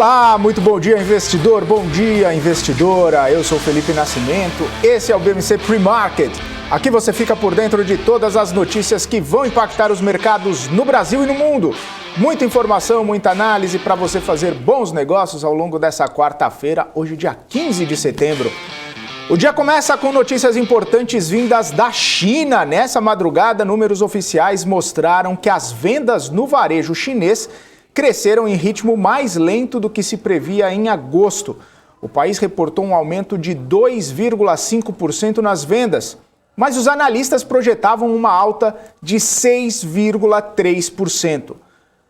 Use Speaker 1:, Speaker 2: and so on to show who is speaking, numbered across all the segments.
Speaker 1: Olá, muito bom dia, investidor, bom dia, investidora. Eu sou Felipe Nascimento, esse é o BMC Pre-Market. Aqui você fica por dentro de todas as notícias que vão impactar os mercados no Brasil e no mundo. Muita informação, muita análise para você fazer bons negócios ao longo dessa quarta-feira, hoje dia 15 de setembro. O dia começa com notícias importantes vindas da China. Nessa madrugada, números oficiais mostraram que as vendas no varejo chinês cresceram em ritmo mais lento do que se previa em agosto. O país reportou um aumento de 2,5% nas vendas, mas os analistas projetavam uma alta de 6,3%.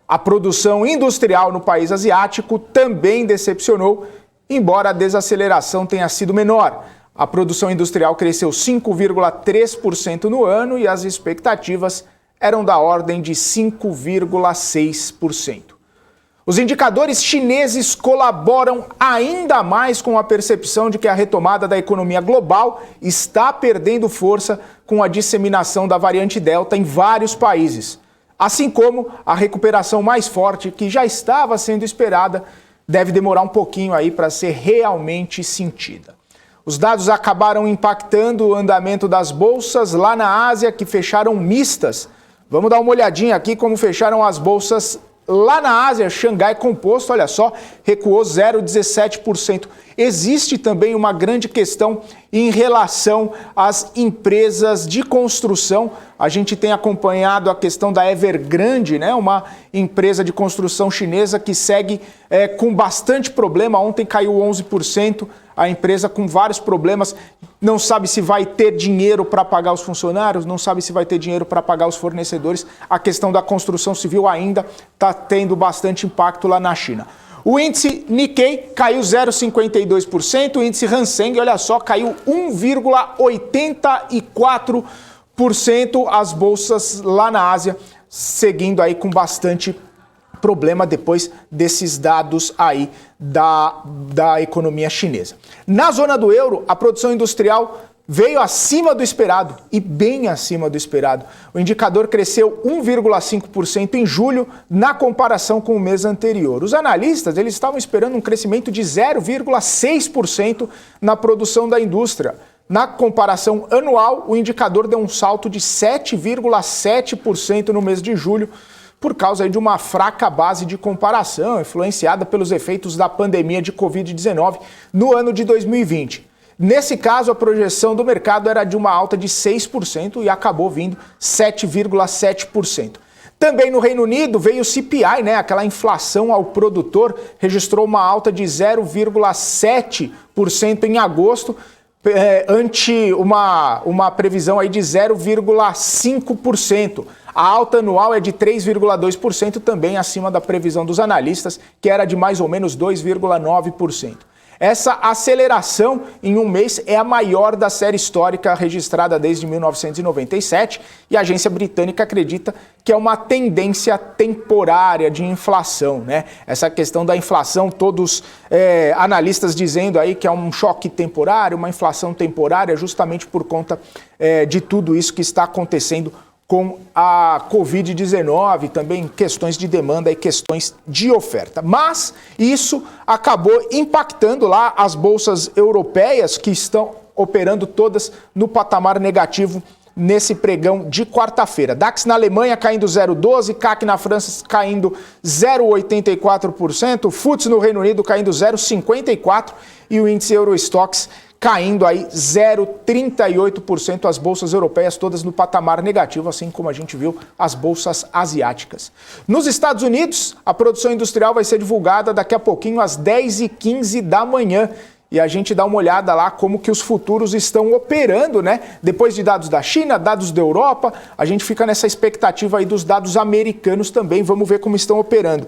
Speaker 1: A produção industrial no país asiático também decepcionou, embora a desaceleração tenha sido menor. A produção industrial cresceu 5,3% no ano e as expectativas eram da ordem de 5,6%. Os indicadores chineses colaboram ainda mais com a percepção de que a retomada da economia global está perdendo força com a disseminação da variante Delta em vários países. Assim como a recuperação mais forte, que já estava sendo esperada, deve demorar um pouquinho aí para ser realmente sentida. Os dados acabaram impactando o andamento das bolsas lá na Ásia, que fecharam mistas. Vamos dar uma olhadinha aqui como fecharam as bolsas lá na Ásia. Xangai Composto, olha só, recuou 0,17%. Existe também uma grande questão em relação às empresas de construção. A gente tem acompanhado a questão da Evergrande, né? Uma empresa de construção chinesa que segue com bastante problema. Ontem caiu 11%. A empresa com vários problemas, não sabe se vai ter dinheiro para pagar os funcionários, não sabe se vai ter dinheiro para pagar os fornecedores. A questão da construção civil ainda está tendo bastante impacto lá na China. O índice Nikkei caiu 0,52%, o índice Hang Seng, olha só, caiu 1,84%. As bolsas lá na Ásia seguindo aí com bastante problema depois desses dados aí da economia chinesa. Na zona do euro, a produção industrial veio acima do esperado e bem acima do esperado. O indicador cresceu 1,5% em julho na comparação com o mês anterior. Os analistas eles estavam esperando um crescimento de 0,6% na produção da indústria. Na comparação anual, o indicador deu um salto de 7,7% no mês de julho, por causa de uma fraca base de comparação, influenciada pelos efeitos da pandemia de Covid-19 no ano de 2020. Nesse caso, a projeção do mercado era de uma alta de 6% e acabou vindo 7,7%. Também no Reino Unido veio o CPI, né? Aquela inflação ao produtor, registrou uma alta de 0,7% em agosto, ante uma previsão aí de 0,5%. A alta anual é de 3,2%, também acima da previsão dos analistas, que era de mais ou menos 2,9%. Essa aceleração em um mês é a maior da série histórica registrada desde 1997 e a agência britânica acredita que é uma tendência temporária de inflação, né? Essa questão da inflação, todos analistas dizendo aí que é um choque temporário, uma inflação temporária, justamente por conta de tudo isso que está acontecendo com a Covid-19, também questões de demanda e questões de oferta. Mas isso acabou impactando lá as bolsas europeias, que estão operando todas no patamar negativo nesse pregão de quarta-feira. DAX na Alemanha caindo 0,12%, CAC na França caindo 0,84%, FTSE no Reino Unido caindo 0,54% e o índice Eurostoxx caindo aí 0,38%, as bolsas europeias todas no patamar negativo, assim como a gente viu as bolsas asiáticas. Nos Estados Unidos, a produção industrial vai ser divulgada daqui a pouquinho às 10h15 da manhã. E a gente dá uma olhada lá como que os futuros estão operando, né? Depois de dados da China, dados da Europa, a gente fica nessa expectativa aí dos dados americanos também. Vamos ver como estão operando.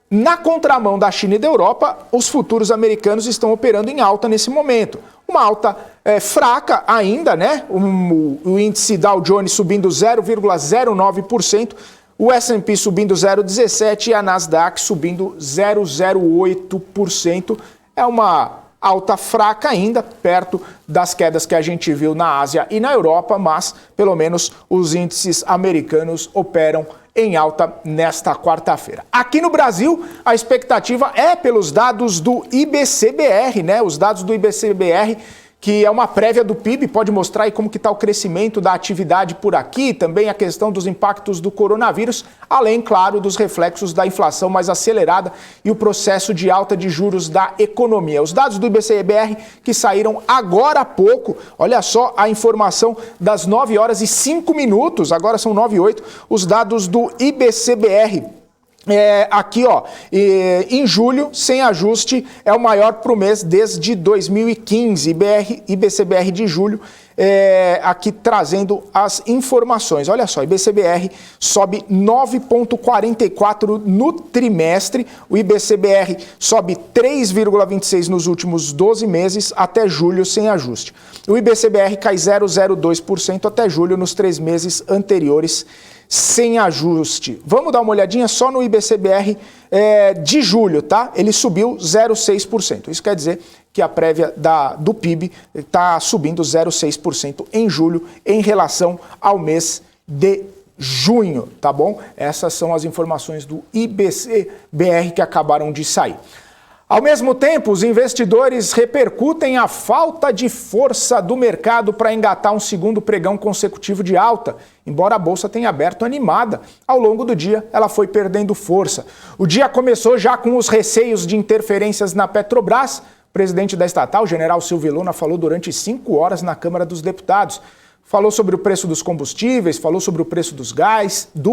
Speaker 1: Na contramão da China e da Europa, os futuros americanos estão operando em alta nesse momento. Uma alta fraca ainda, né? O índice Dow Jones subindo 0,09%, o S&P subindo 0,17% e a Nasdaq subindo 0,08%. É uma alta fraca ainda, perto das quedas que a gente viu na Ásia e na Europa, mas pelo menos os índices americanos operam em alta nesta quarta-feira. Aqui no Brasil, a expectativa é pelos dados do IBC-BR, né? Os dados do IBC-BR, que é uma prévia do PIB, pode mostrar aí como que está o crescimento da atividade por aqui, também a questão dos impactos do coronavírus, além, claro, dos reflexos da inflação mais acelerada e o processo de alta de juros da economia. Os dados do IBC-BR que saíram agora há pouco, olha só a informação das 9 horas e 5 minutos, agora são 9 e 8, os dados do IBC-BR. Aqui, ó, em julho, sem ajuste, é o maior para o mês desde 2015. IBC-BR de julho, aqui trazendo as informações. Olha só, IBC-BR sobe 9,44 no trimestre, o IBC-BR sobe 3,26 nos últimos 12 meses até julho sem ajuste. O IBC-BR cai 0,02% até julho nos 3 meses anteriores sem ajuste. Vamos dar uma olhadinha só no IBC-BR de julho, tá? Ele subiu 0,6%. Isso quer dizer que a prévia do PIB está subindo 0,6% em julho em relação ao mês de junho, tá bom? Essas são as informações do IBC-BR que acabaram de sair. Ao mesmo tempo, os investidores repercutem a falta de força do mercado para engatar um segundo pregão consecutivo de alta. Embora a bolsa tenha aberto animada, ao longo do dia ela foi perdendo força. O dia começou já com os receios de interferências na Petrobras. O presidente da estatal, general Silvio Luna, falou durante 5 horas na Câmara dos Deputados. Falou sobre o preço dos combustíveis, falou sobre o preço do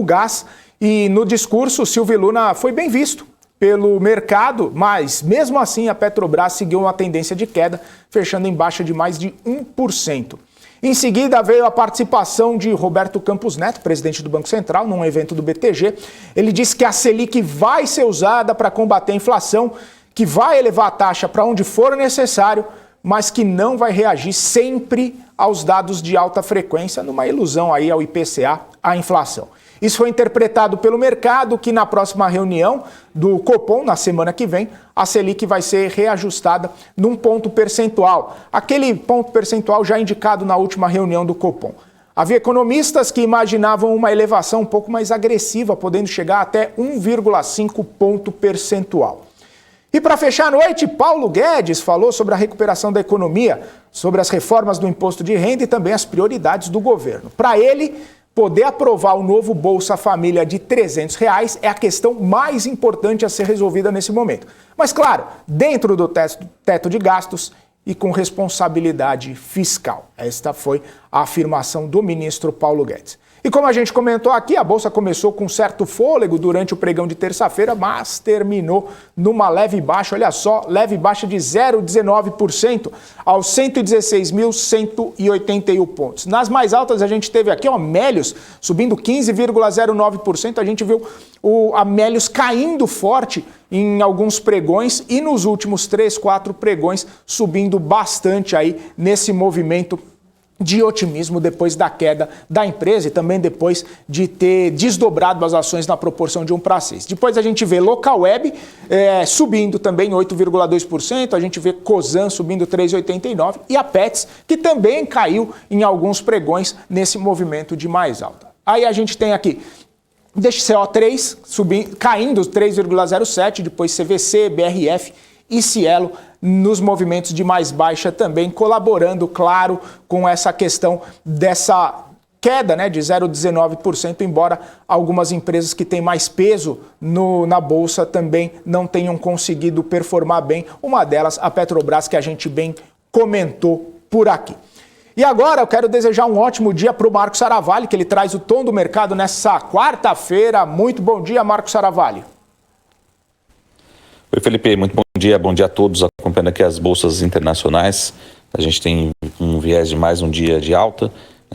Speaker 1: gás, e no discurso Silvio Luna foi bem visto pelo mercado, mas mesmo assim a Petrobras seguiu uma tendência de queda, fechando em baixa de mais de 1%. Em seguida veio a participação de Roberto Campos Neto, presidente do Banco Central, num evento do BTG. Ele disse que a Selic vai ser usada para combater a inflação, que vai elevar a taxa para onde for necessário, mas que não vai reagir sempre aos dados de alta frequência, numa ilusão aí ao IPCA, à inflação. Isso foi interpretado pelo mercado que na próxima reunião do Copom, na semana que vem, a Selic vai ser reajustada num ponto percentual. Aquele ponto percentual já indicado na última reunião do Copom. Havia economistas que imaginavam uma elevação um pouco mais agressiva, podendo chegar até 1,5 ponto percentual. E para fechar a noite, Paulo Guedes falou sobre a recuperação da economia, sobre as reformas do imposto de renda e também as prioridades do governo. Para ele, poder aprovar o novo Bolsa Família de R$300 é a questão mais importante a ser resolvida nesse momento. Mas, claro, dentro do teto de gastos e com responsabilidade fiscal. Esta foi a afirmação do ministro Paulo Guedes. E como a gente comentou aqui, a Bolsa começou com certo fôlego durante o pregão de terça-feira, mas terminou numa leve baixa, olha só, leve baixa de 0,19% aos 116.181 pontos. Nas mais altas a gente teve aqui, ó, Melius subindo 15,09%, a gente viu a Melius caindo forte em alguns pregões e nos últimos 3, 4 pregões subindo bastante aí nesse movimento de otimismo depois da queda da empresa e também depois de ter desdobrado as ações na proporção de 1:6. Depois a gente vê Localweb subindo também 8,2%, a gente vê Cosan subindo 3,89% e a Petz, que também caiu em alguns pregões nesse movimento de mais alta. Aí a gente tem aqui DXCO3 caindo 3,07%, depois CVC, BRF e Cielo nos movimentos de mais baixa também, colaborando, claro, com essa questão dessa queda, né, de 0,19%, embora algumas empresas que têm mais peso na Bolsa também não tenham conseguido performar bem. Uma delas, a Petrobras, que a gente bem comentou por aqui. E agora eu quero desejar um ótimo dia para o Marcos Saravalli, que ele traz o tom do mercado nessa quarta-feira. Muito bom dia, Marcos Saravalli.
Speaker 2: Oi, Felipe, muito bom dia a todos acompanhando aqui as bolsas internacionais. A gente tem um viés de mais um dia de alta.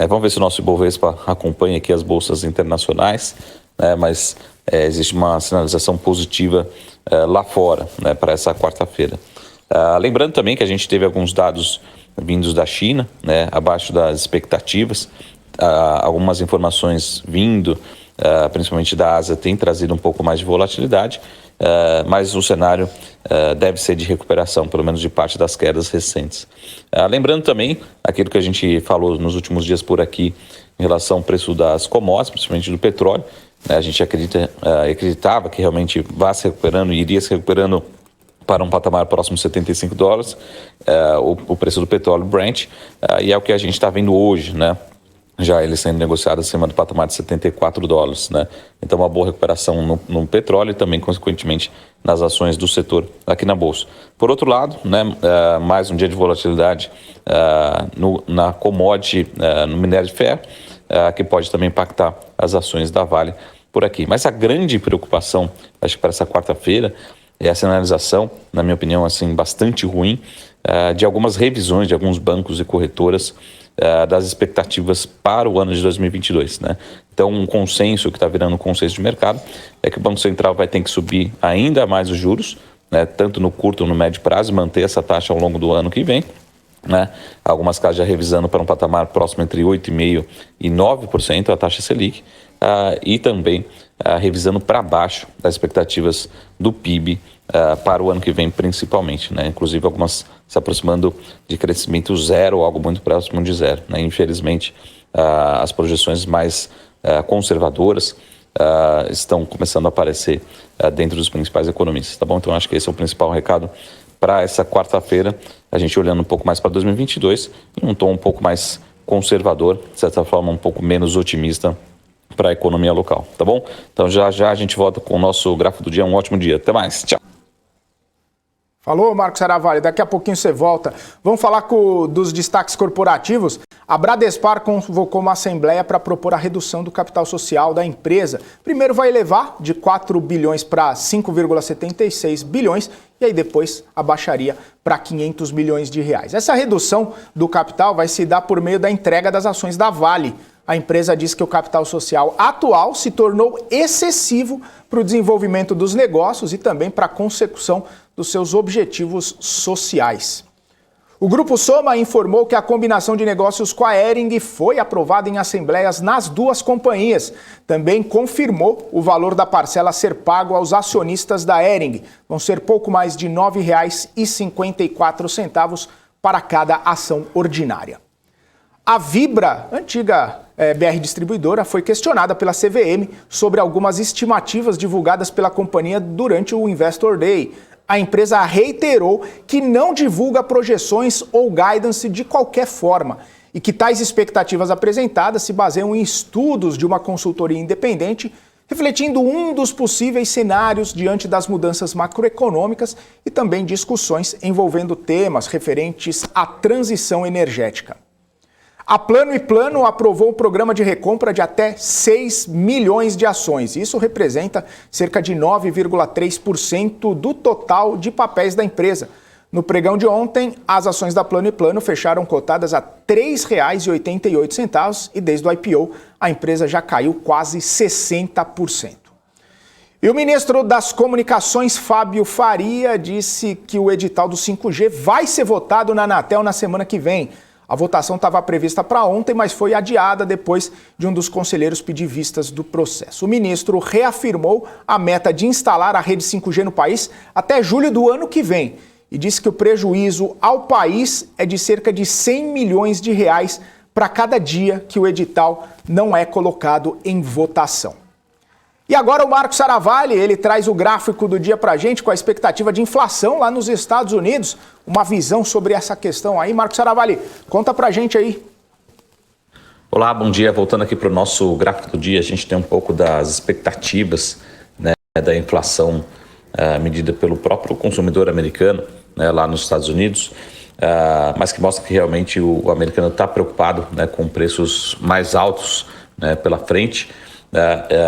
Speaker 2: Vamos ver se o nosso Ibovespa acompanha aqui as bolsas internacionais, mas existe uma sinalização positiva lá fora, para essa quarta-feira. Lembrando também que a gente teve alguns dados vindos da China, abaixo das expectativas, algumas informações vindo, principalmente da Ásia, tem trazido um pouco mais de volatilidade, mas o cenário deve ser de recuperação, pelo menos de parte das quedas recentes. Lembrando também aquilo que a gente falou nos últimos dias por aqui, em relação ao preço das commodities, principalmente do petróleo. A gente acreditava que realmente vai se recuperando e iria se recuperando para um patamar próximo de $75, o preço do petróleo Brent, e é o que a gente está vendo hoje, né? Já ele sendo negociado acima do patamar de $74, né? Então, uma boa recuperação no petróleo e também, consequentemente, nas ações do setor aqui na Bolsa. Por outro lado, né, mais um dia de volatilidade na commodity, no minério de ferro, que pode também impactar as ações da Vale por aqui. Mas a grande preocupação, acho que para essa quarta-feira, é a sinalização, na minha opinião, assim, bastante ruim, de algumas revisões de alguns bancos e corretoras das expectativas para o ano de 2022, né? Então, um consenso que está virando um consenso de mercado é que o Banco Central vai ter que subir ainda mais os juros, né, tanto no curto como no médio prazo, manter essa taxa ao longo do ano que vem, né? Algumas casas já revisando para um patamar próximo entre 8,5% e 9% a taxa Selic, e também revisando para baixo as expectativas do PIB para o ano que vem, principalmente, né? Inclusive algumas se aproximando de crescimento zero ou algo muito próximo de zero, né? Infelizmente, as projeções mais conservadoras estão começando a aparecer dentro dos principais economistas, tá bom? Então, acho que esse é o principal recado para essa quarta-feira, a gente olhando um pouco mais para 2022, em um tom um pouco mais conservador, de certa forma um pouco menos otimista para a economia local, tá bom? Então já a gente volta com o nosso gráfico do dia. Um ótimo dia. Até mais. Tchau.
Speaker 1: Falou, Marcos Saravalli. Daqui a pouquinho você volta. Vamos falar dos destaques corporativos. A Bradespar convocou uma assembleia para propor a redução do capital social da empresa. Primeiro vai elevar de 4 bilhões para 5,76 bilhões e aí depois abaixaria para 500 milhões de reais. Essa redução do capital vai se dar por meio da entrega das ações da Vale. A empresa diz que o capital social atual se tornou excessivo para o desenvolvimento dos negócios e também para a consecução dos seus objetivos sociais. O Grupo Soma informou que a combinação de negócios com a Hering foi aprovada em assembleias nas duas companhias. Também confirmou o valor da parcela a ser pago aos acionistas da Hering. Vão ser pouco mais de R$ 9,54 para cada ação ordinária. A Vibra, antiga BR Distribuidora, foi questionada pela CVM sobre algumas estimativas divulgadas pela companhia durante o Investor Day. A empresa reiterou que não divulga projeções ou guidance de qualquer forma e que tais expectativas apresentadas se baseiam em estudos de uma consultoria independente, refletindo um dos possíveis cenários diante das mudanças macroeconômicas e também discussões envolvendo temas referentes à transição energética. A Plano & Plano aprovou um programa de recompra de até 6 milhões de ações. Isso representa cerca de 9,3% do total de papéis da empresa. No pregão de ontem, as ações da Plano & Plano fecharam cotadas a R$ 3,88 e desde o IPO a empresa já caiu quase 60%. E o ministro das Comunicações, Fábio Faria, disse que o edital do 5G vai ser votado na Anatel na semana que vem. A votação estava prevista para ontem, mas foi adiada depois de um dos conselheiros pedir vistas do processo. O ministro reafirmou a meta de instalar a rede 5G no país até julho do ano que vem e disse que o prejuízo ao país é de cerca de 100 milhões de reais para cada dia que o edital não é colocado em votação. E agora o Marcos Saravalli, ele traz o gráfico do dia para a gente com a expectativa de inflação lá nos Estados Unidos. Uma visão sobre essa questão aí. Marcos Saravalli, conta para a gente aí.
Speaker 2: Olá, bom dia. Voltando aqui para o nosso gráfico do dia, a gente tem um pouco das expectativas, né, da inflação medida pelo próprio consumidor americano, né, lá nos Estados Unidos, mas que mostra que realmente o americano está preocupado, né, com preços mais altos, né, pela frente.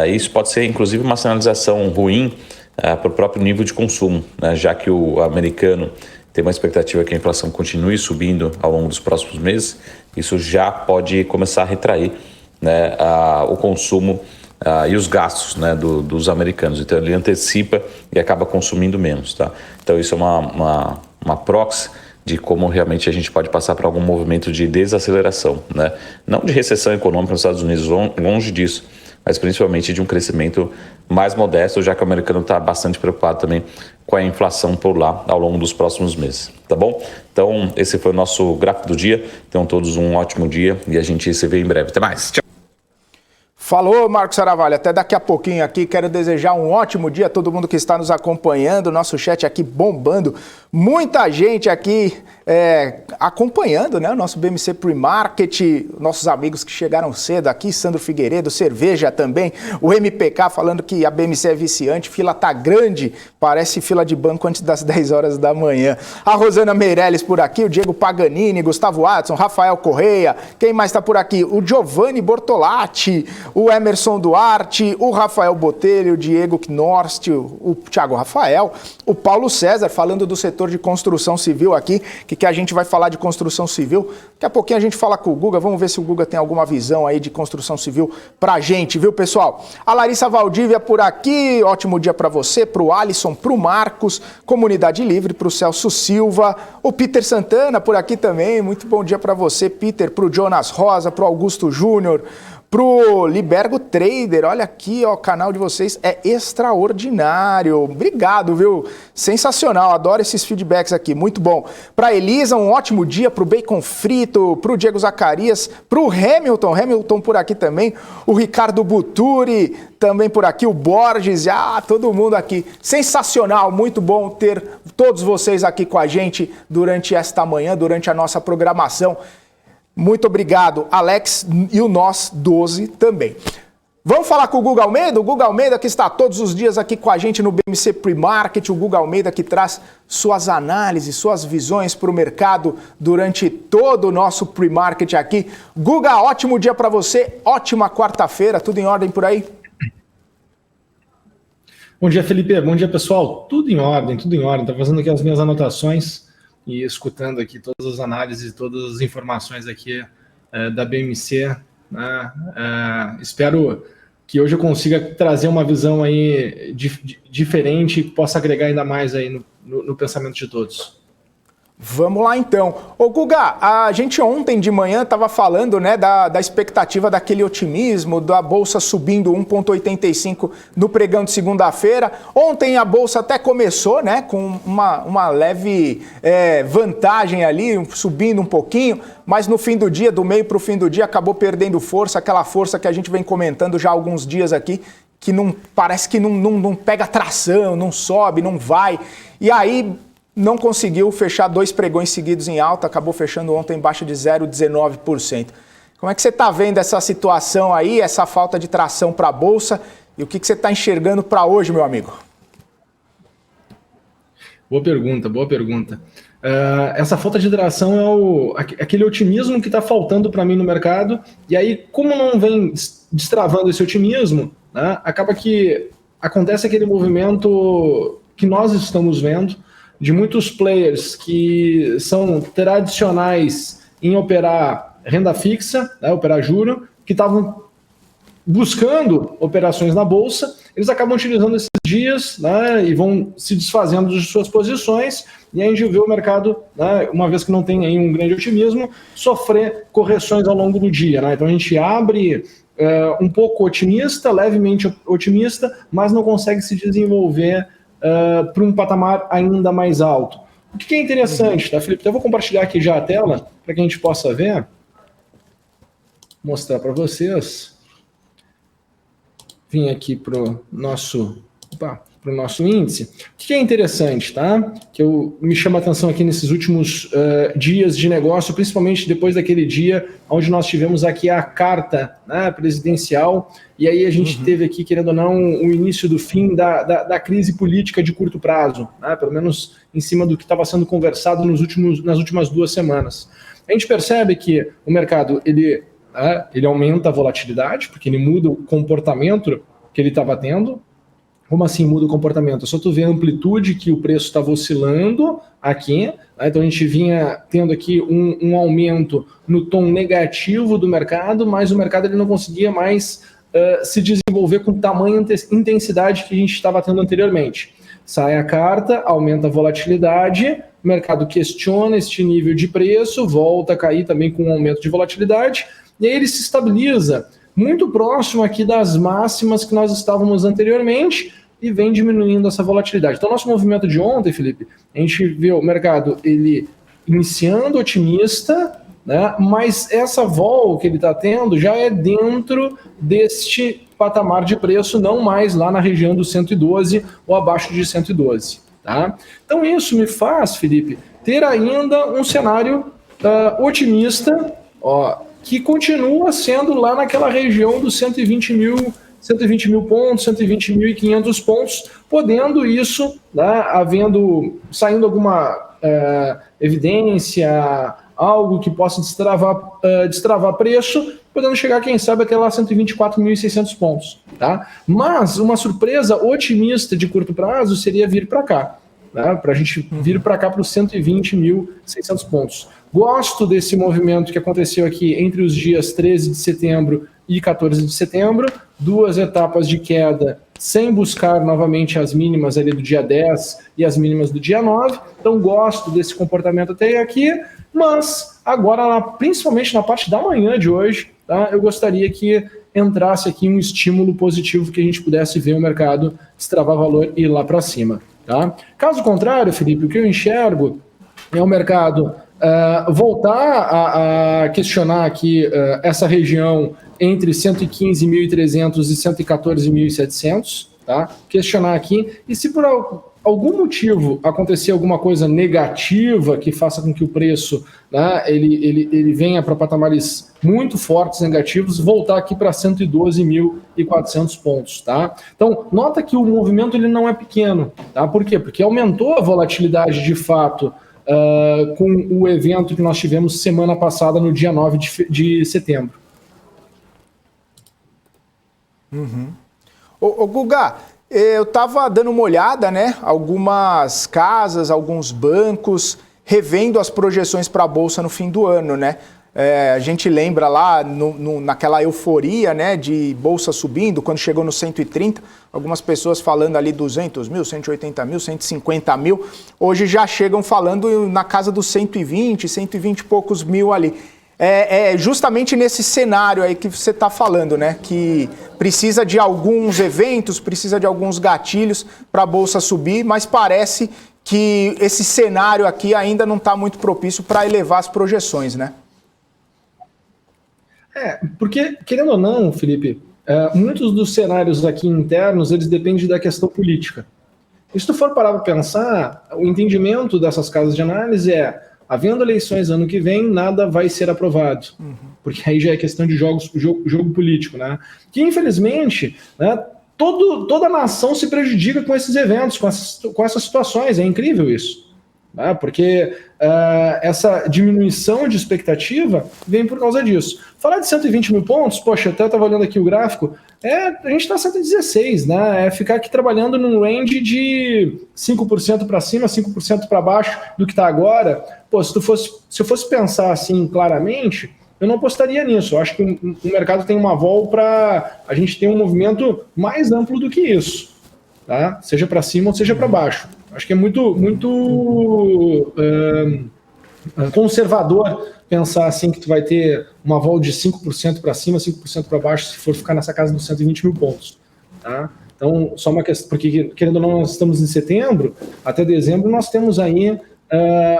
Speaker 2: Isso pode ser, inclusive, uma sinalização ruim para o próprio nível de consumo, né, já que o americano tem uma expectativa que a inflação continue subindo ao longo dos próximos meses. Isso já pode começar a retrair, né, o consumo e os gastos, né, dos americanos. Então, ele antecipa e acaba consumindo menos. Tá? Então, isso é uma proxy de como realmente a gente pode passar por algum movimento de desaceleração, né? Não de recessão econômica nos Estados Unidos, longe disso, mas principalmente de um crescimento mais modesto, já que o americano está bastante preocupado também com a inflação por lá ao longo dos próximos meses, tá bom? Então, esse foi o nosso gráfico do dia. Tenham todos um ótimo dia e a gente se vê em breve. Até mais. Tchau!
Speaker 1: Falou, Marcos Saravalho, até daqui a pouquinho aqui. Quero desejar um ótimo dia a todo mundo que está nos acompanhando, nosso chat aqui bombando, muita gente aqui acompanhando, né, o nosso BMC Pre-Market, nossos amigos que chegaram cedo aqui, Sandro Figueiredo, Cerveja também, o MPK falando que a BMC é viciante, fila tá grande, parece fila de banco antes das 10 horas da manhã. A Rosana Meirelles por aqui, o Diego Paganini, Gustavo Watson, Rafael Correia, quem mais está por aqui? O Giovanni Bortolatti, o Emerson Duarte, o Rafael Botelho, o Diego Knorst, o Thiago Rafael, o Paulo César falando do setor de construção civil aqui, que a gente vai falar de construção civil. Daqui a pouquinho a gente fala com o Guga, vamos ver se o Guga tem alguma visão aí de construção civil pra gente, viu, pessoal? A Larissa Valdívia por aqui, ótimo dia pra você, pro Alisson, pro Marcos, Comunidade Livre, pro Celso Silva, o Peter Santana por aqui também, muito bom dia pra você, Peter, pro Jonas Rosa, pro Augusto Júnior, pro Libergo Trader, olha aqui, ó, o canal de vocês é extraordinário. Obrigado, viu? Sensacional, adoro esses feedbacks aqui, muito bom. Pra Elisa, um ótimo dia, pro Bacon Frito, pro Diego Zacarias, pro Hamilton por aqui também, o Ricardo Buturi, também por aqui, o Borges, todo mundo aqui. Sensacional, muito bom ter todos vocês aqui com a gente durante esta manhã, durante a nossa programação. Muito obrigado, Alex, e o Nós 12 também. Vamos falar com o Guga Almeida? O Guga Almeida que está todos os dias aqui com a gente no BMC Pre-Market, o Guga Almeida que traz suas análises, suas visões para o mercado durante todo o nosso Pre-Market aqui. Guga, ótimo dia para você, ótima quarta-feira, tudo em ordem por aí?
Speaker 3: Bom dia, Felipe, bom dia, pessoal. Tudo em ordem, tudo em ordem. Estou fazendo aqui as minhas anotações e escutando aqui todas as análises, todas as informações aqui da BMC, né? Espero que hoje eu consiga trazer uma visão aí diferente que possa agregar ainda mais aí no pensamento de todos.
Speaker 1: Vamos lá então. Ô Guga, a gente ontem de manhã estava falando, né, da expectativa daquele otimismo, da Bolsa subindo 1,85 no pregão de segunda-feira. Ontem a Bolsa até começou, né, com uma leve vantagem ali, subindo um pouquinho, mas no fim do dia, do meio para o fim do dia, acabou perdendo força, aquela força que a gente vem comentando já há alguns dias aqui, que não parece que não pega tração, não sobe, não vai. E aí não conseguiu fechar 2 pregões seguidos em alta, acabou fechando ontem em baixa de 0,19%. Como é que você está vendo essa situação aí, essa falta de tração para a Bolsa, e o que você está enxergando para hoje, meu amigo?
Speaker 3: Boa pergunta, boa pergunta. Essa falta de tração é aquele otimismo que está faltando para mim no mercado, e aí, como não vem destravando esse otimismo, né, acaba que acontece aquele movimento que nós estamos vendo, de muitos players que são tradicionais em operar renda fixa, né, operar juro, que estavam buscando operações na Bolsa, eles acabam utilizando esses dias, né, e vão se desfazendo de suas posições, e aí a gente vê o mercado, né, uma vez que não tem aí um grande otimismo, sofrer correções ao longo do dia. Né? Então a gente abre um pouco otimista, levemente otimista, mas não consegue se desenvolver para um patamar ainda mais alto. O que é interessante, tá, Felipe? Então eu vou compartilhar aqui já a tela para que a gente possa ver, mostrar para vocês. Vim aqui para o nosso índice. O que é interessante, tá? Que me chama a atenção aqui nesses últimos dias de negócio, principalmente depois daquele dia onde nós tivemos aqui a carta, né, presidencial, e aí a gente teve aqui, querendo ou não, o início do fim da crise política de curto prazo, né, pelo menos em cima do que estava sendo conversado nas últimas 2 semanas. A gente percebe que o mercado ele aumenta a volatilidade, porque ele muda o comportamento que ele estava tendo. Como assim muda o comportamento? Só tu vê a amplitude que o preço estava oscilando aqui, né? Então a gente vinha tendo aqui um aumento no tom negativo do mercado, mas o mercado ele não conseguia mais se desenvolver com tamanha intensidade que a gente estava tendo anteriormente. Sai a carta, aumenta a volatilidade, o mercado questiona este nível de preço, volta a cair também com um aumento de volatilidade, e aí ele se estabiliza muito próximo aqui das máximas que nós estávamos anteriormente, e vem diminuindo essa volatilidade. Então, nosso movimento de ontem, Felipe, a gente vê o mercado ele iniciando otimista, né? Mas essa vol que ele está tendo já é dentro deste patamar de preço, não mais lá na região dos 112 ou abaixo de 112. Tá? Então isso me faz, Felipe, ter ainda um cenário otimista, que continua sendo lá naquela região dos 120 mil pontos, 120.500 pontos, podendo isso, né, saindo alguma evidência, algo que possa destravar preço, podendo chegar, quem sabe, até lá 124.600 pontos. Tá? Mas uma surpresa otimista de curto prazo seria vir para cá, né, para a gente vir para cá para os 120.600 pontos. Gosto desse movimento que aconteceu aqui entre os dias 13 de setembro e 14 de setembro, 2 etapas de queda sem buscar novamente as mínimas ali do dia 10 e as mínimas do dia 9, então gosto desse comportamento até aqui, mas agora, principalmente na parte da manhã de hoje, tá, eu gostaria que entrasse aqui um estímulo positivo, que a gente pudesse ver o mercado destravar valor e ir lá para cima. Tá? Caso contrário, Felipe, o que eu enxergo é o mercado voltar a questionar aqui essa região entre 115.300 e 114.700, tá? Questionar aqui, e se por algum motivo acontecer alguma coisa negativa que faça com que o preço, né, ele venha para patamares muito fortes, negativos, voltar aqui para 112.400 pontos, tá? Então, nota que o movimento ele não é pequeno, tá? Por quê? Porque aumentou a volatilidade de fato com o evento que nós tivemos semana passada, no dia 9 de setembro.
Speaker 1: Ô Guga, eu estava dando uma olhada, né? Algumas casas, alguns bancos, revendo as projeções para a Bolsa no fim do ano, né? A gente lembra lá naquela euforia, né, de Bolsa subindo, quando chegou no 130, algumas pessoas falando ali 200 mil, 180 mil, 150 mil, hoje já chegam falando na casa dos 120 e poucos mil ali. É justamente nesse cenário aí que você está falando, né, que precisa de alguns eventos, precisa de alguns gatilhos para a Bolsa subir, mas parece que esse cenário aqui ainda não está muito propício para elevar as projeções, né?
Speaker 3: Porque, querendo ou não, Felipe, muitos dos cenários aqui internos, eles dependem da questão política. E se tu for parar para pensar, o entendimento dessas casas de análise havendo eleições ano que vem, nada vai ser aprovado. Porque aí já é questão de jogo político, né? Que, infelizmente, né, toda a nação se prejudica com esses eventos, com essas situações. É incrível isso. Né? Porque essa diminuição de expectativa vem por causa disso. Falar de 120 mil pontos, poxa, até eu estava olhando aqui o gráfico, a gente está 116, né? É ficar aqui trabalhando num range de 5% para cima, 5% para baixo do que está agora. Pô, se eu fosse pensar assim claramente, eu não apostaria nisso. Eu acho que o mercado tem uma vol para a gente ter um movimento mais amplo do que isso, tá? Seja para cima ou seja para baixo. Acho que é muito conservador pensar assim que tu vai ter uma vol de 5% para cima, 5% para baixo, se for ficar nessa casa dos 120 mil pontos. Tá? Então, só uma questão, porque querendo ou não, nós estamos em setembro, até dezembro nós temos aí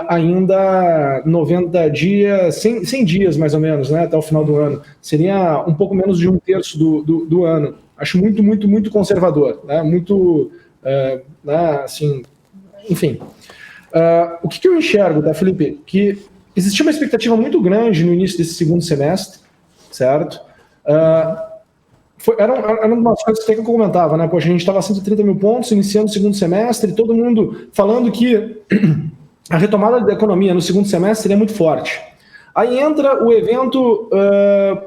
Speaker 3: ainda 90 dias, 100 dias mais ou menos, né, até o final do ano. Seria um pouco menos de 1/3 do ano. Acho muito conservador, né, assim, enfim. O que eu enxergo, tá, Felipe? Que existia uma expectativa muito grande no início desse segundo semestre, certo? Era uma das coisas que eu comentava, né? Poxa, a gente estava a 130 mil pontos iniciando o segundo semestre, todo mundo falando que a retomada da economia no segundo semestre seria muito forte. Aí entra o evento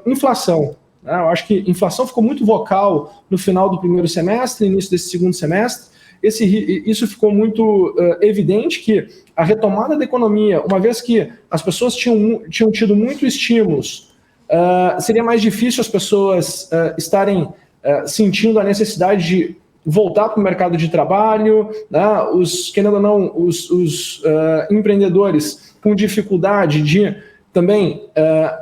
Speaker 3: inflação. Né? Eu acho que inflação ficou muito vocal no final do primeiro semestre, início desse segundo semestre. Isso ficou muito evidente que a retomada da economia, uma vez que as pessoas tinham tido muitos estímulos, seria mais difícil as pessoas estarem sentindo a necessidade de voltar para o mercado de trabalho, né? Querendo ou não, os empreendedores com dificuldade de também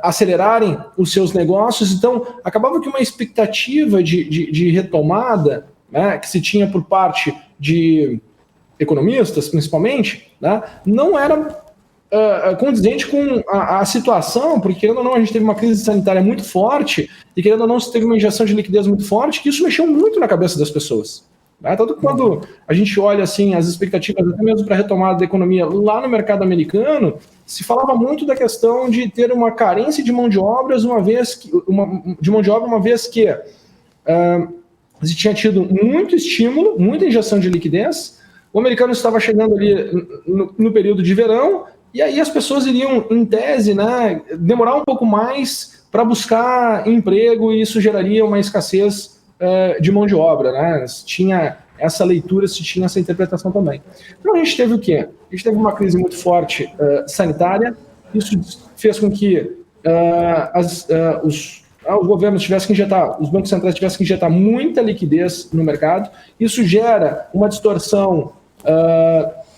Speaker 3: acelerarem os seus negócios. Então, acabava que uma expectativa de retomada, né, que se tinha por parte de economistas, principalmente, né, não era condizente com a situação, porque querendo ou não, a gente teve uma crise sanitária muito forte, e querendo ou não, se teve uma injeção de liquidez muito forte, que isso mexeu muito na cabeça das pessoas. Né? Tanto que quando a gente olha assim, as expectativas, até mesmo para a retomada da economia lá no mercado americano, se falava muito da questão de ter uma carência de mão de obra, uma vez que se tinha tido muito estímulo, muita injeção de liquidez, o americano estava chegando ali no período de verão, e aí as pessoas iriam, em tese, né, demorar um pouco mais para buscar emprego, e isso geraria uma escassez de mão de obra. Né? Se tinha essa leitura, se tinha essa interpretação também. Então a gente teve o quê? A gente teve uma crise muito forte sanitária, isso fez com que os governos tivessem que injetar, os bancos centrais tivessem que injetar muita liquidez no mercado, isso gera uma distorção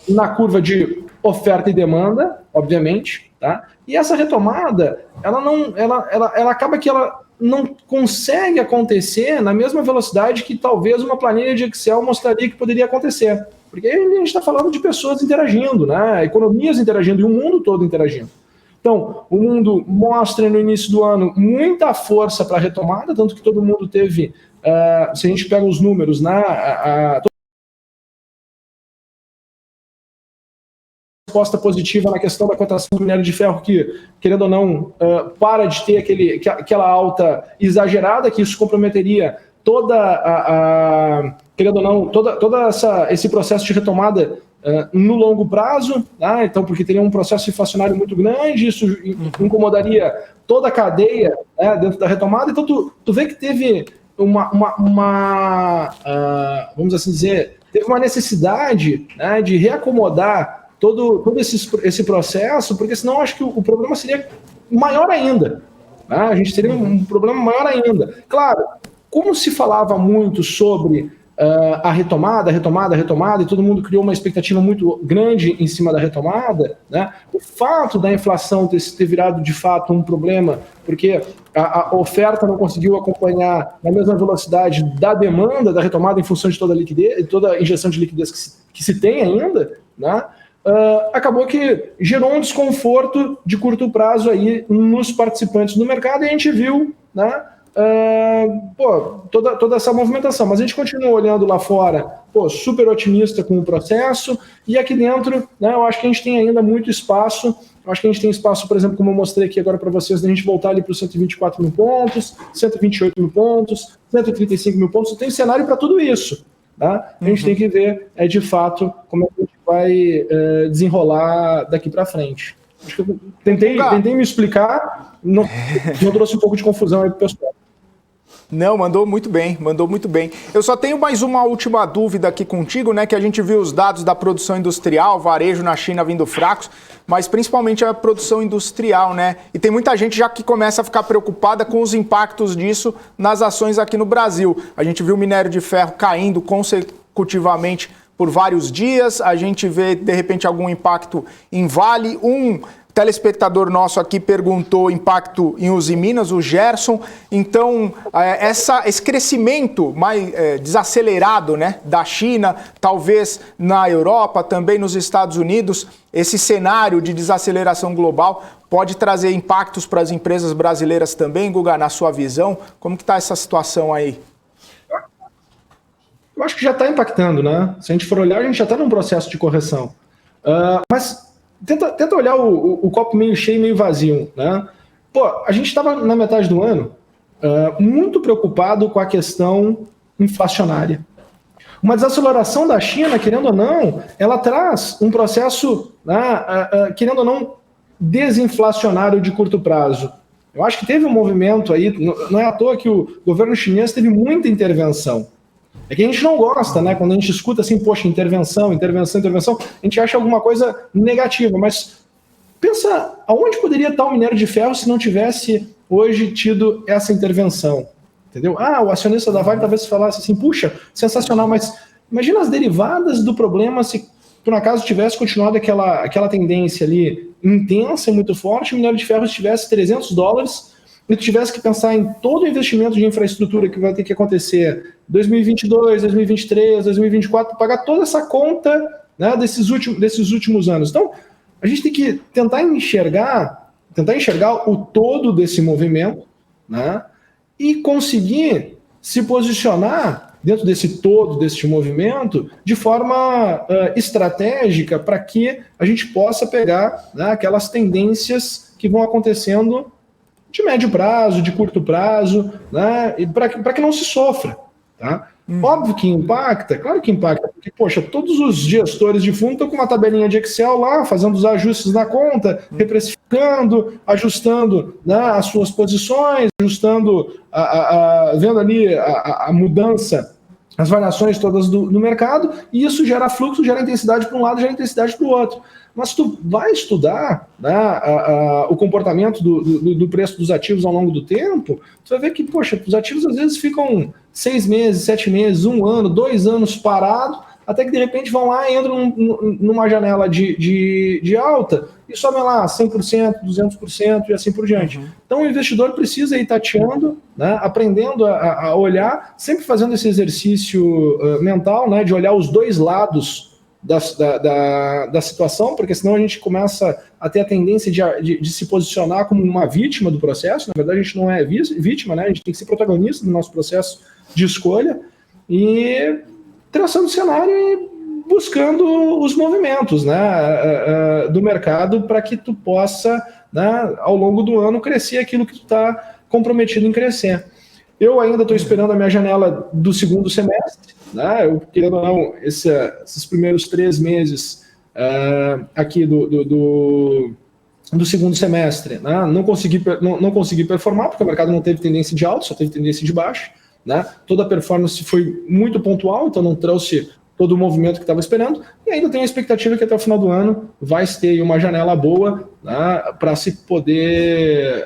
Speaker 3: na curva de oferta e demanda, obviamente, tá? E essa retomada, ela acaba que ela não consegue acontecer na mesma velocidade que talvez uma planilha de Excel mostraria que poderia acontecer. Porque a gente está falando de pessoas interagindo, né? Economias interagindo e o mundo todo interagindo. Então, o mundo mostra no início do ano muita força para a retomada, tanto que todo mundo teve, se a gente pega os números, né? Resposta positiva na questão da cotação do minério de ferro, que, querendo ou não, para de ter aquela alta exagerada, que isso comprometeria querendo ou não, esse processo de retomada no longo prazo, tá? Então, porque teria um processo inflacionário muito grande, isso incomodaria toda a cadeia, né, dentro da retomada. Então, tu vê que teve vamos assim dizer, teve uma necessidade, né, de reacomodar todo esse processo, porque senão acho que o problema seria maior ainda. Né? A gente teria um problema maior ainda. Claro, como se falava muito sobre a retomada, e todo mundo criou uma expectativa muito grande em cima da retomada, né? O fato da inflação ter virado de fato um problema, porque a oferta não conseguiu acompanhar na mesma velocidade da demanda da retomada em função de toda a liquidez, toda a injeção de liquidez que se tem ainda, né? Acabou que gerou um desconforto de curto prazo aí nos participantes do mercado, e a gente viu, né, toda essa movimentação. Mas a gente continua olhando lá fora, super otimista com o processo, e aqui dentro, né, eu acho que a gente tem ainda muito espaço. Eu acho que a gente tem espaço, por exemplo, como eu mostrei aqui agora para vocês, da gente voltar ali para os 124 mil pontos, 128 mil pontos, 135 mil pontos. Tem cenário para tudo isso. Tá? A gente tem que ver, de fato, como é que a gente vai desenrolar daqui para frente. Acho que eu tentei me explicar, não trouxe um pouco de confusão aí para o pessoal.
Speaker 1: Não, mandou muito bem. Eu só tenho mais uma última dúvida aqui contigo, né? Que a gente viu os dados da produção industrial, varejo na China vindo fracos, mas principalmente a produção industrial, né? E tem muita gente já que começa a ficar preocupada com os impactos disso nas ações aqui no Brasil. A gente viu o minério de ferro caindo consecutivamente por vários dias, a gente vê, de repente, algum impacto em Vale. Um telespectador nosso aqui perguntou impacto em Usiminas, o Gerson. Então, esse crescimento mais desacelerado, né, da China, talvez na Europa, também nos Estados Unidos, esse cenário de desaceleração global pode trazer impactos para as empresas brasileiras também, Guga, na sua visão? Como que está essa situação aí?
Speaker 3: Eu acho que já está impactando, né? Se a gente for olhar, a gente já está num processo de correção. Mas tenta olhar o copo meio cheio e meio vazio, né? A gente estava na metade do ano muito preocupado com a questão inflacionária. Uma desaceleração da China, querendo ou não, ela traz um processo, querendo ou não, desinflacionário de curto prazo. Eu acho que teve um movimento aí, não é à toa que o governo chinês teve muita intervenção. É que a gente não gosta, né? Quando a gente escuta assim, poxa, intervenção, a gente acha alguma coisa negativa, mas pensa aonde poderia estar o minério de ferro se não tivesse hoje tido essa intervenção, entendeu? O acionista da Vale talvez falasse assim, puxa, sensacional, mas imagina as derivadas do problema se por acaso tivesse continuado aquela tendência ali intensa e muito forte, o minério de ferro estivesse $300, e tu tivesse que pensar em todo o investimento de infraestrutura que vai ter que acontecer 2022, 2023, 2024, pagar toda essa conta, né, desses últimos anos. Então, a gente tem que tentar enxergar o todo desse movimento, né? E conseguir se posicionar dentro desse todo, desse movimento, de forma estratégica para que a gente possa pegar, né, aquelas tendências que vão acontecendo de médio prazo, de curto prazo, né, para que não se sofra. Tá? Óbvio que impacta, claro que impacta, porque, poxa, todos os gestores de fundo estão com uma tabelinha de Excel lá, fazendo os ajustes na conta, reprecificando, ajustando, né, as suas posições, ajustando, vendo ali a mudança, as variações todas do mercado, e isso gera fluxo, gera intensidade para um lado, gera intensidade para o outro. Mas tu vai estudar, né, o comportamento do preço dos ativos ao longo do tempo, tu vai ver que, poxa, os ativos às vezes ficam 6 meses, 7 meses, 1 ano, 2 anos parados, até que de repente vão lá e entram numa janela de alta e sobem lá 100%, 200% e assim por diante. Então o investidor precisa ir tateando, né, aprendendo a olhar, sempre fazendo esse exercício mental, né, de olhar os dois lados da situação, porque senão a gente começa a ter a tendência de se posicionar como uma vítima do processo. Na verdade, a gente não é vítima, né? A gente tem que ser protagonista do nosso processo de escolha e traçando o cenário e buscando os movimentos, né, do mercado para que tu possa, né, ao longo do ano, crescer aquilo que tu está comprometido em crescer. Eu ainda estou esperando a minha janela do segundo semestre, né? Eu, querendo ou não, esses primeiros 3 meses aqui do segundo semestre, né? Não consegui performar, porque o mercado não teve tendência de alta, só teve tendência de baixa, né? Toda a performance foi muito pontual, então não trouxe todo o movimento que estava esperando, e ainda tenho a expectativa que até o final do ano vai ter uma janela boa, né, para se poder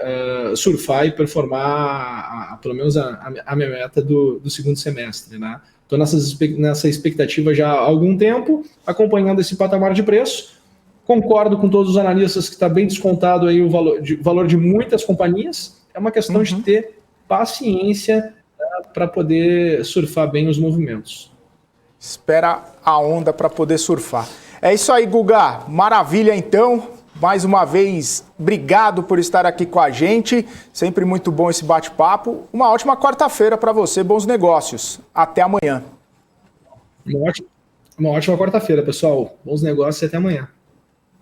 Speaker 3: surfar e performar pelo menos a minha meta do segundo semestre. Né? Estou nessa expectativa já há algum tempo, acompanhando esse patamar de preço. Concordo com todos os analistas que está bem descontado aí o valor de muitas companhias. É uma questão de ter paciência, né, para poder surfar bem os movimentos.
Speaker 1: Espera a onda para poder surfar. É isso aí, Guga. Maravilha, então. Mais uma vez, obrigado por estar aqui com a gente. Sempre muito bom esse bate-papo. Uma ótima quarta-feira para você. Bons negócios. Até amanhã.
Speaker 3: Uma ótima quarta-feira, pessoal. Bons negócios e até amanhã.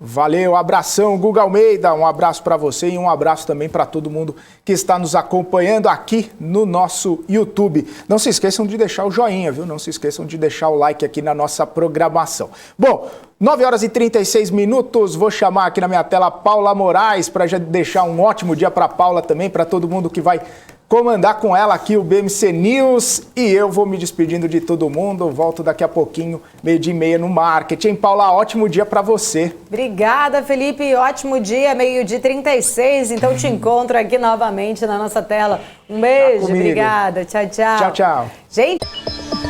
Speaker 1: Valeu, abração, Guga Almeida, um abraço para você e um abraço também para todo mundo que está nos acompanhando aqui no nosso YouTube. Não se esqueçam de deixar o joinha, viu? Não se esqueçam de deixar o like aqui na nossa programação. Bom, 9 horas e 36 minutos, vou chamar aqui na minha tela Paula Moraes para já deixar um ótimo dia para Paula também, para todo mundo que vai comandar com ela aqui o BMC News, e eu vou me despedindo de todo mundo, volto daqui a pouquinho, 12h30 no Marketing. Paula, ótimo dia para você.
Speaker 4: Obrigada, Felipe, ótimo dia, 12h36, então te encontro aqui novamente na nossa tela. Um beijo, obrigada, tchau, tchau.
Speaker 1: Tchau, tchau.
Speaker 4: Gente...